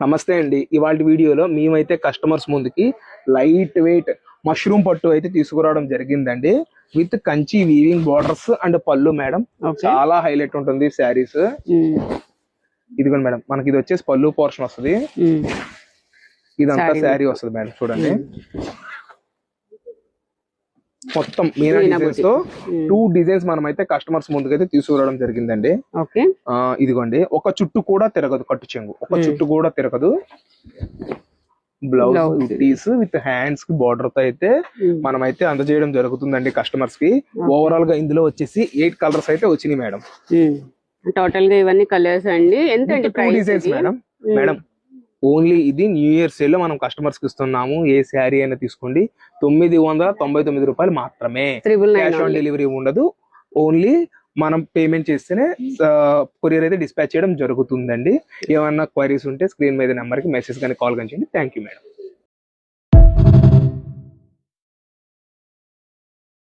నమస్తే అండి. ఇవాళ వీడియోలో మేమైతే కస్టమర్స్ ముందుకి లైట్ వెయిట్ మష్రూమ్ పట్టు అయితే తీసుకురావడం జరిగిందండి. With Kanchi weaving borders and పళ్ళు మేడం. చాలా హైలైట్ ఉంటుంది శారీస్. ఇదిగోండి మేడం, మనకి ఇది వచ్చేసి పళ్ళు పోర్షన్ వస్తుంది. ఇదంతా శారీ వస్తుంది మేడం. చూడండి మొత్తం మీనా డిజైన్స్ తో 2 డిజైన్స్ మనం అయితే కస్టమర్స్ ముందుకైతే తీసుకురావడం జరిగిందండి. ఇదిగోండి, ఒక చుట్టు కూడా తిరగదు, కట్టు చెంగు ఒక చుట్టు కూడా తిరగదు. బ్లౌజ్ బుటీస్ విత్ హ్యాండ్స్ కి బార్డర్ తో అయితే మనం అయితే అందజేయడం జరుగుతుందండి కస్టమర్స్ కి. ఓవరాల్ గా ఇందులో వచ్చేసి 8 కలర్స్ అయితే వచ్చినాయి మేడం. టోటల్ గా ఇవన్నీ కలర్స్ అండి. ఎంత అండి price? Designs madam. Madam only ఇది న్యూ ఇయర్ సేల్ లో మనం కస్టమర్స్ కి ఇస్తున్నాము. ఏ శారీ అయినా తీసుకోండి, 999 రూపాయలు మాత్రమే. క్యాష్ ఆన్ డెలివరీ ఉండదు. ఓన్లీ మనం పేమెంట్ చేస్తేనే కొరియర్ అయితే డిస్పాచ్ చేయడం జరుగుతుందండి. ఏమన్నా క్వైరీస్ ఉంటే స్క్రీన్ మీద నెంబర్ కి మెసేజ్ కానీ కాల్ కానీ చేయండి. Thank you madam.